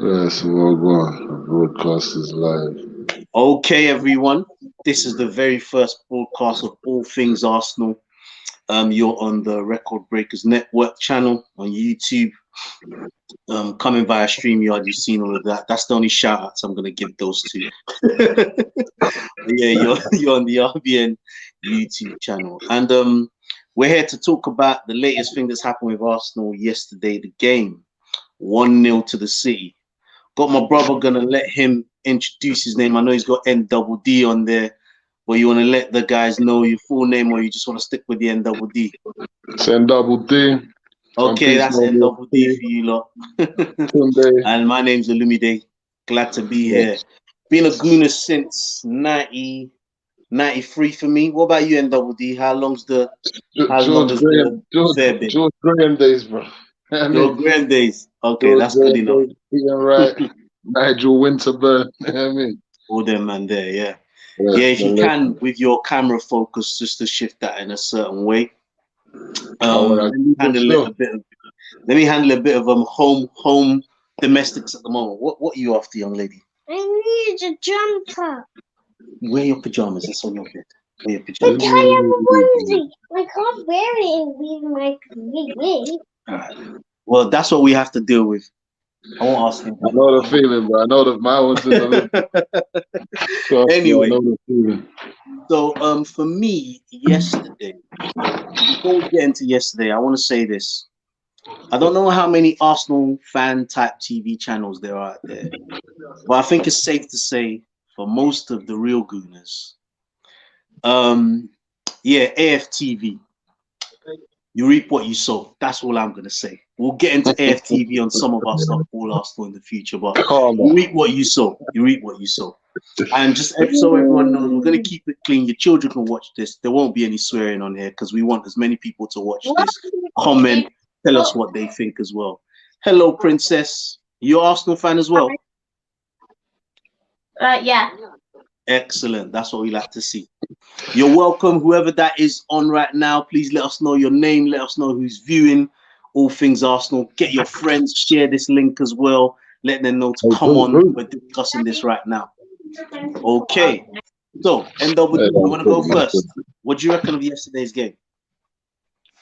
Yes, well, one. Broadcast is live. Okay, everyone. This is the very first broadcast of all things Arsenal. You're on the Record Breakers Network channel on YouTube. Coming via StreamYard, you've seen all of that. That's the only shout outs I'm gonna give those two. Yeah, you're on the RBN YouTube channel. And we're here to talk about the latest thing that's happened with Arsenal yesterday, the game. 1-0 to the City. Got my brother gonna let him introduce his name. I know he's got NDD on there, but you want to let the guys know your full name, or you just want to stick with the NDD? It's NDD. Okay, that's NDD for you lot. And my name's Olumide. Glad to be here. Been a Gooner since 93 for me. What about you, NDD? How long's the George Graham days, bro? George Graham days. Okay, that's good enough. Yeah, right. Nigel Winterburn. I mean, all them man there, yeah. Yeah, if you can, with your camera focus, just to shift that in a certain way. Let me handle a bit of home domestics at the moment. What are you after, young lady? I need a jumper. Wear your pajamas. It's on your bed. Wear your pajamas. But I have a onesie. I can't wear it and leave my wig. Well, that's what we have to deal with. I won't ask him. I know the feeling, bro. I know that my one's in the Anyway, I know the feeling. So for me, yesterday, before we get into yesterday, I want to say this. I don't know how many Arsenal fan type TV channels there are out there, but I think it's safe to say for most of the real Gooners, yeah, AFTV. You reap what you sow. That's all I'm gonna say. We'll get into AFTV on some of our stuff, all Arsenal in the future, but you reap what you sow. You reap what you sow. And just so everyone knows, we're gonna keep it clean. Your children can watch this. There won't be any swearing on here because we want as many people to watch this. Comment, tell us what they think as well. Hello, Princess. You're an Arsenal fan as well? Yeah. Excellent. That's what we like to see. You're welcome. Whoever that is on right now, please let us know your name. Let us know who's viewing all things Arsenal. Get your friends. Share this link as well. Let them know to come on. We're discussing this right now. Okay. So, NW, you want to go first? What do you reckon of yesterday's game?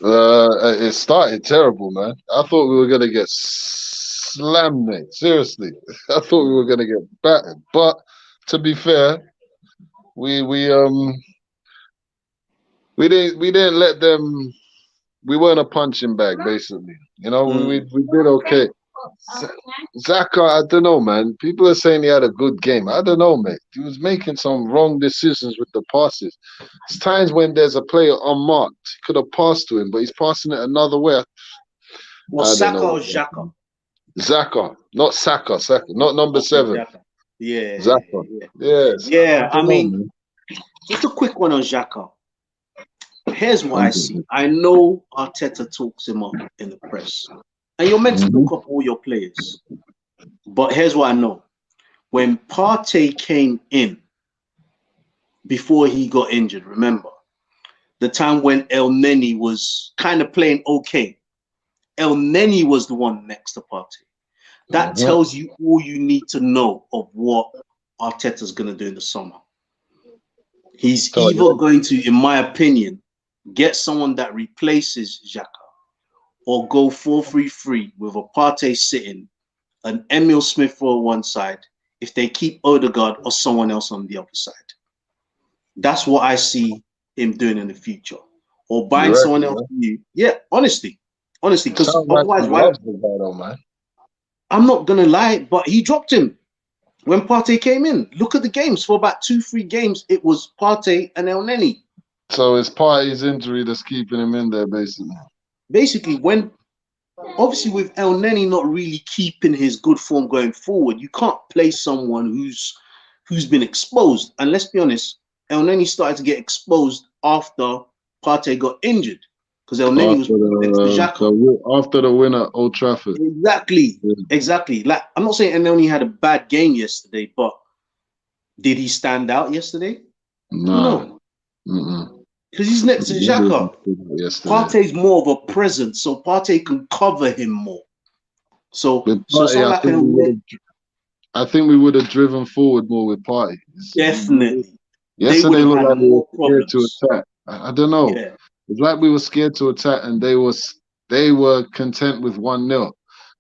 It started terrible, man. I thought we were gonna get slammed, mate. Seriously, I thought we were gonna get battered. But to be fair, we didn't let them. We weren't a punching bag, basically. You know, we did okay. Xhaka, I don't know, man. People are saying he had a good game. I don't know, mate. He was making some wrong decisions with the passes. There's times when there's a player unmarked. He could have passed to him, but he's passing it another way. Well, Saka or Xhaka? Xhaka, not Saka. Saka, not number 7. Xhaka. Yeah. Xhaka. Yes. Yeah, I mean, just a quick one on Xhaka. Here's what I see. I know Arteta talks him up in the press. And you're meant to look up all your players. But here's what I know. When Partey came in, before he got injured, remember, the time when El Neni was kind of playing okay. El Neni was the one next to Partey. That tells you all you need to know of what Arteta's going to do in the summer. He's either going to, in my opinion, get someone that replaces Xhaka, or go 4-3-3 with a Partey sitting, an Emil Smith for one side, if they keep Odegaard or someone else on the other side. That's what I see him doing in the future. Or buying someone else new. Yeah, honestly. Because otherwise, why? I'm not going to lie, but he dropped him when Partey came in. Look at the games. For about 2-3 games, it was Partey and El Neni. So it's Partey's injury that's keeping him in there, basically. Basically, obviously with El Neni not really keeping his good form going forward, you can't play someone who's been exposed. And let's be honest, El Neni started to get exposed after Partey got injured, because El Neni was after the win at Old Trafford. Exactly. Like, I'm not saying El Neni had a bad game yesterday, but did he stand out yesterday? No. Because he's next to Xhaka. Partey's more of a presence, so Partey can cover him more. So I think we would have driven forward more with Partey. Definitely. They would Yesterday have looked had like we were more scared to problems. attack. I don't know. Yeah. It's like we were scared to attack, and they were content with 1-0.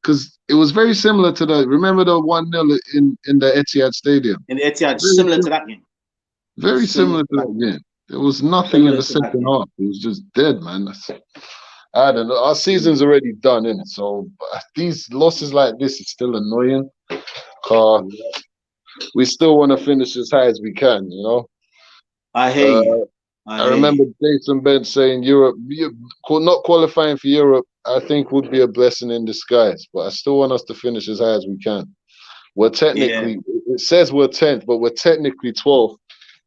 Because it was very similar to remember the 1-0 in the Etihad Stadium. And Etihad, Very, similar to that game. very Similar similar to to that that game. game. There was nothing in Similar the to that second game. half. It was just dead, man. I don't know. Our season's already done, innit? So these losses like this is still annoying. We still want to finish as high as we can, you know? I hear you. I remember Jason Bench saying not qualifying for Europe, I think would be a blessing in disguise. But I still want us to finish as high as we can. We're technically, it says we're 10th, but we're technically 12th.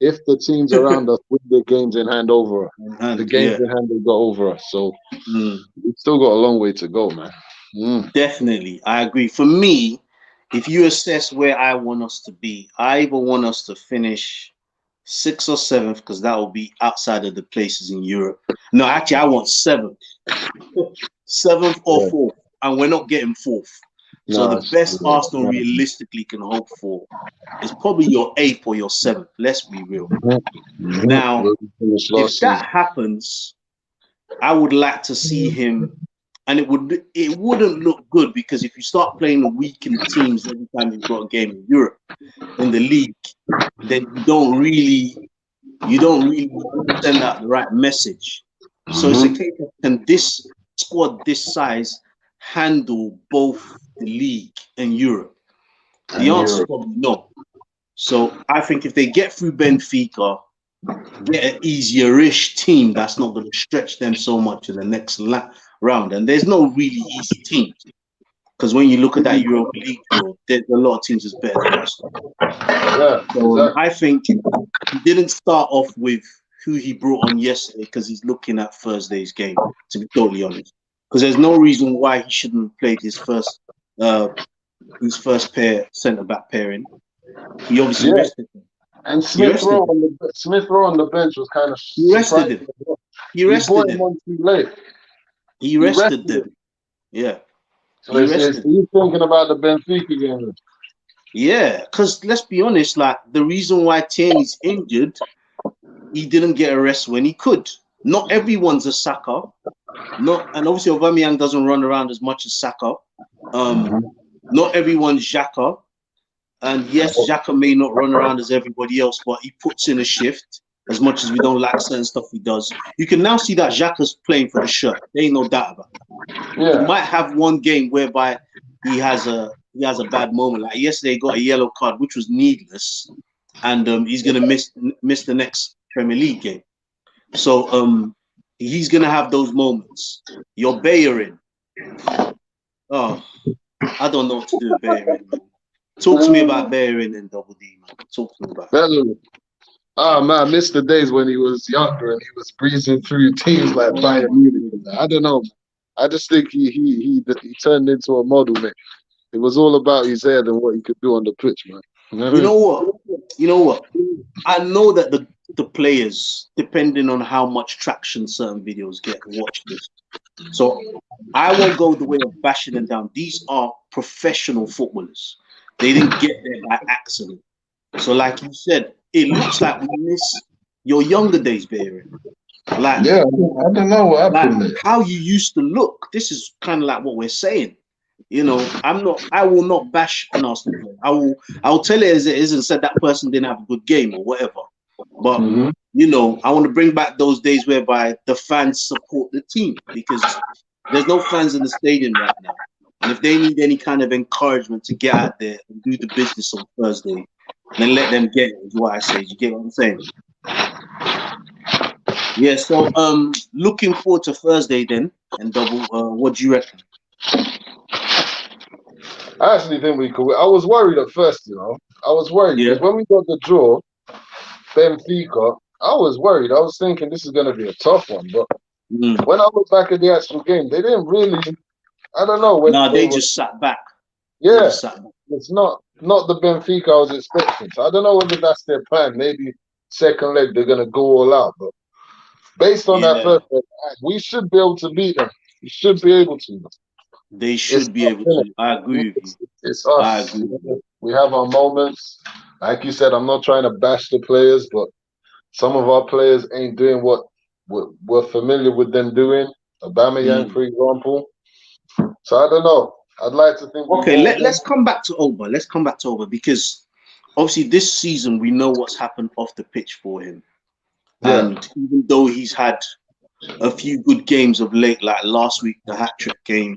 If the teams around us win their games in hand over us, the games in hand they got over us. So we've still got a long way to go, man. Definitely, I agree. For me, if you assess where I want us to be, I either want us to finish 6th or 7th, because that will be outside of the places in Europe. No, actually, I want 7th. 7th or 4th, and we're not getting 4th. So the best Arsenal realistically can hope for is probably your 8th or your 7th. Let's be real. Now, if that happens, I would like to see him, and it wouldn't look good, because if you start playing the weakened teams every time you've got a game in Europe, in the league, then you don't really send out the right message. So it's a case of, can this squad this size handle both the league and Europe? The answer is probably no. So I think if they get through Benfica, get an easier-ish team that's not going to stretch them so much in the next round. And there's no really easy teams, because when you look at that Europa League draw, there's a lot of teams that's better than us. So I think he didn't start off with who he brought on yesterday because he's looking at Thursday's game, to be totally honest. Because there's no reason why he shouldn't have played his first pair centre-back pairing. He obviously rested him. And Smith Rowe on the bench was kind of he rested him. He rested him. On too late. He rested them. Yeah. So he's thinking about the Benfica game. Yeah, because let's be honest, like the reason why Tierney's injured, he didn't get a rest when he could. Not everyone's a Saka. And obviously Aubameyang doesn't run around as much as Saka. Not everyone's Xhaka. And yes, Xhaka may not run around as everybody else, but he puts in a shift. As much as we don't like certain stuff he does, you can now see that Xhaka's playing for the shirt. There ain't no doubt about it. Yeah. He might have one game whereby he has a bad moment. Like yesterday, he got a yellow card, which was needless, and he's gonna miss the next Premier League game. So he's gonna have those moments. You're Bellerin. Oh, I don't know what to do with Bellerin, man. Talk to me about Bellerin and Double D, man. Talk to me about Bellerin. Oh man, I missed the days when he was younger and he was breezing through teams like Bayern Munich. I don't know. I just think he turned into a model, man. It was all about his head and what he could do on the pitch, man. You know what? I know that the players, depending on how much traction certain videos get, watch this. So I won't go the way of bashing them down. These are professional footballers. They didn't get there by accident. So like you said, it looks like we miss your younger days, Bellerin. Like, yeah, I don't know what happened. Like how you used to look. This is kind of like what we're saying. You know, I will not bash an Arsenal player. I will tell it as it is and said that person didn't have a good game or whatever. But you know, I want to bring back those days whereby the fans support the team, because there's no fans in the stadium right now. And if they need any kind of encouragement to get out there and do the business on Thursday, then let them get it, is what I say. You get what I'm saying? Yeah, so looking forward to Thursday then, and Double, what do you reckon? I actually think we could. I was worried at first, you know. I was worried because when we got the draw, Benfica, I was worried. I was thinking this is going to be a tough one. But when I look back at the actual game, they didn't really, I don't know. They just sat back. Yeah, it's not the Benfica I was expecting. So I don't know whether that's their plan. Maybe second leg they're going to go all out. But based on that first leg, we should be able to beat them. We should be able to. They should be able to. I agree with you. It's us. I agree with you. We have our moments. Like you said, I'm not trying to bash the players, but some of our players ain't doing what we're familiar with them doing. Aubameyang, for example. So I don't know. I'd like to think. Okay, let's come back to Oba. Let's come back to Oba because obviously this season we know what's happened off the pitch for him. Yeah. And even though he's had a few good games of late, like last week, the hat-trick game,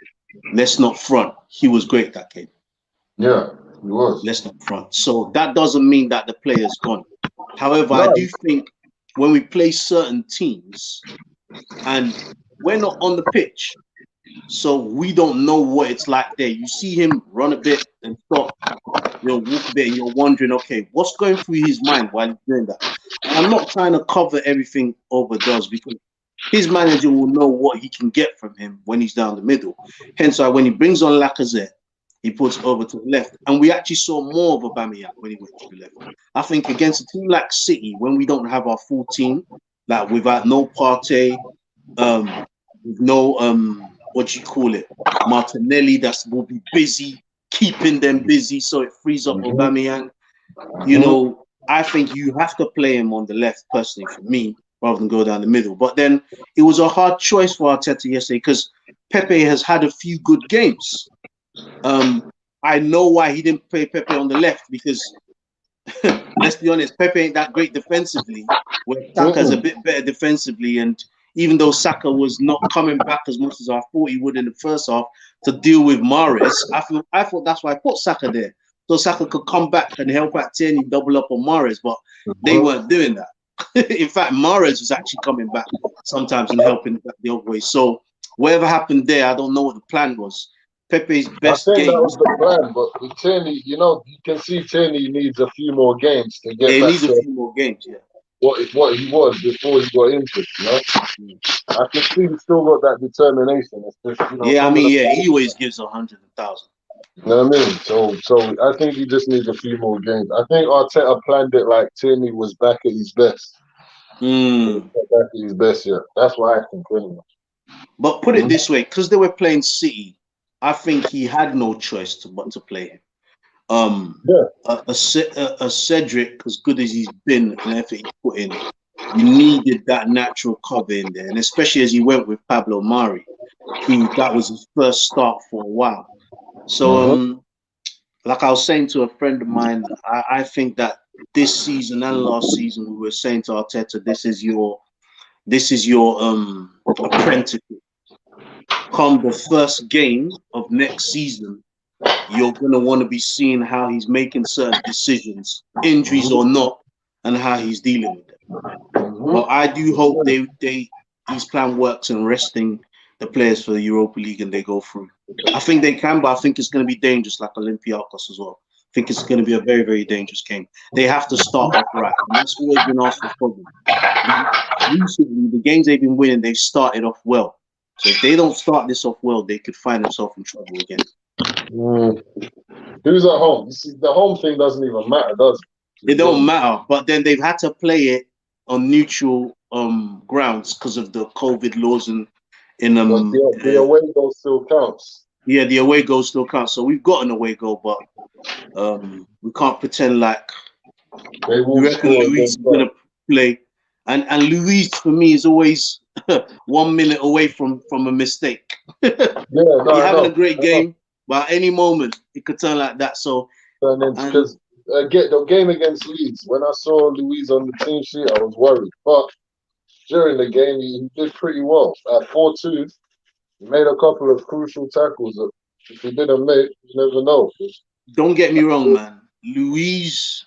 let's not front. He was great that game. Yeah, he was. Let's not front. So that doesn't mean that the player's gone. However, No. I do think when we play certain teams and we're not on the pitch, so we don't know what it's like there. You see him run a bit and stop, walk a bit, and you're wondering, okay, what's going through his mind while he's doing that? And I'm not trying to cover everything Oba does because his manager will know what he can get from him when he's down the middle. Hence why when he brings on Lacazette, he puts over to the left. And we actually saw more of Aubameyang when he went to the left. I think against a team like City, when we don't have our full team, like without no Partey, with no Martinelli that will be busy, keeping them busy so it frees up Aubameyang. You know, I think you have to play him on the left, personally, for me, rather than go down the middle. But then it was a hard choice for Arteta yesterday because Pepe has had a few good games. I know why he didn't play Pepe on the left because, let's be honest, Pepe ain't that great defensively, where Saka's a bit better defensively. And even though Saka was not coming back as much as I thought he would in the first half to deal with Mahrez, I thought that's why I put Saka there. So Saka could come back and help out Tierney, double up on Mahrez, but they weren't doing that. In fact, Mahrez was actually coming back sometimes and helping back the other way. So whatever happened there, I don't know what the plan was. Pepe's best I think game. that was the plan, but with Tierney, you can see Tierney needs a few more games to get back to a few more games, what he was before he got injured, I can see he still got that determination. It's just, he always gives 100,000. You know what I mean? So I think he just needs a few more games. I think Arteta planned it like Tierney was back at his best. Back at his best, yeah. That's why I think anyway. But put it this way, because they were playing City, I think he had no choice but to play him. A Cedric, as good as he's been and effort he put in, you needed that natural cover in there, and especially as he went with Pablo Mari, who that was his first start for a while. So, like I was saying to a friend of mine, I think that this season and last season we were saying to Arteta, this is your apprenticeship. Come the first game of next season, you're going to want to be seeing how he's making certain decisions, injuries or not, and how he's dealing with them. But I do hope his plan works in resting the players for the Europa League and they go through. I think they can, but I think it's going to be dangerous like Olympiacos as well. I think it's going to be a very, very dangerous game. They have to start off right, and that's always been Arsenal's problem. Recently, the games they've been winning, they've started off well. So if they don't start this off well, they could find themselves in trouble again. Who's at home? You see, the home thing doesn't even matter, does it? It don't matter. But then they've had to play it on neutral grounds because of the COVID laws and the away goal still counts. Yeah, the away goal still counts. So we've got an away goal, but we can't pretend like we reckon Luis is gonna play. And Luis for me is always 1 minute away from a mistake. He's having a great game, but at any moment it could turn like that. So because the game against Leeds, when I saw Luis on the team sheet, I was worried. But during the game, he did pretty well. At 4-2, he made a couple of crucial tackles. If he didn't make, you never know. Don't get me wrong, man. Luis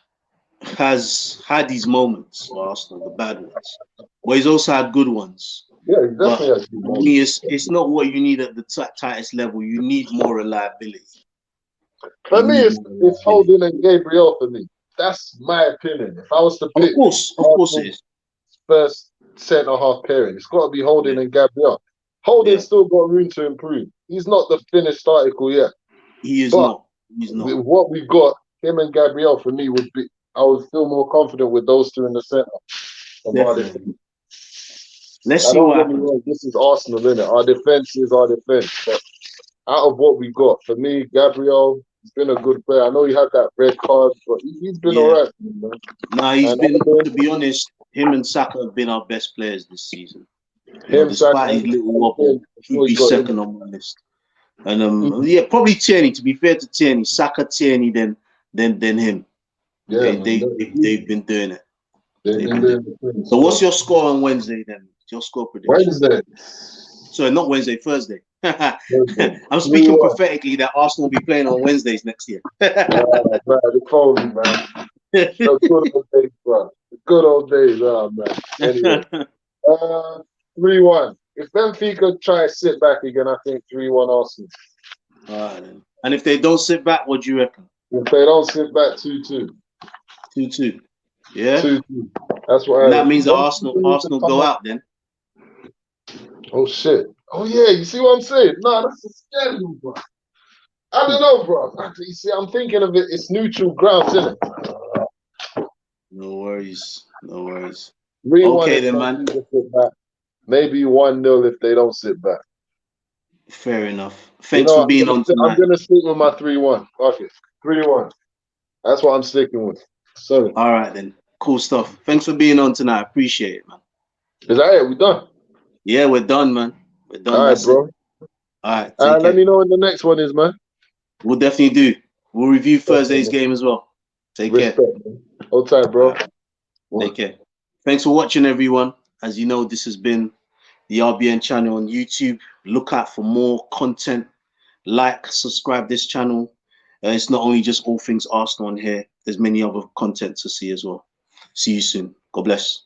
has had these moments for Arsenal, the bad ones, but he's also had good ones. Yeah, he definitely has good ones. For me, it's not what you need at the tightest level. You need more reliability. For me, it's Holding and Gabriel for me. That's my opinion. If I was to pick, of course it is. First centre-half pairing, it's got to be Holding and Gabriel. Holding's still got room to improve. He's not the finished article yet. He is not. He's not. With what we've got, him and Gabriel, for me, I would feel more confident with those two in the centre. Let's see what happens. This is Arsenal, isn't it? Our defence is our defence. But out of what we've got, for me, Gabriel, He's been a good player. I know he had that red card, but he's been Yeah. all right, man. Nah, he's And been, other to be honest, him and Saka have been our best players this season. than him, Despite Saka, his little and wobble, him, he'd be got second on my list. And yeah, probably Tierney. To be fair to Tierney, Saka, Tierney, then him. Yeah, They've been doing it. they've been doing the thing. So what's your score on Wednesday then? Your score prediction? Wednesday? Sorry, not Wednesday, Thursday. Thursday. I'm speaking 3-1. prophetically that Arsenal will be playing on Wednesdays next year. Man, the cold, man. The good old days, bro. The good old days, man. Anyway, 3-1. If Benfica try to sit back again, I think 3-1 Arsenal. All right, then. And if they don't sit back, what do you reckon? If they don't sit back, 2-2. 2-2. Yeah. 2-2. That's what. And that means that Arsenal go out then. Oh shit. Oh yeah. You see what I'm saying? Nah, that's a scandal, bro. I don't know, bro. You see, I'm thinking of it. It's neutral ground, isn't it? No worries. No worries. 3-1 Okay if then, man. Benfica sit back. Maybe 1-0 if they don't sit back. Fair enough. Thanks for being on tonight. I'm gonna stick with my 3-1. Fuck it. 3-1. That's what I'm sticking with. Sorry. All right then. Cool stuff. Thanks for being on tonight. Appreciate it, man. Is that it? We done? Yeah, we're done, man. We're done. All right, bro. All right. Let me know when the next one is, man. We'll definitely do. We'll review Thursday's game as well. Take care. Man. Hold tight, bro. Right. Take care. Thanks for watching, everyone. As you know, this has been the RBN channel on YouTube. Look out for more content. Like, subscribe this channel. It's not only just all things Arsenal on here. There's many other content to see as well. See you soon. God bless.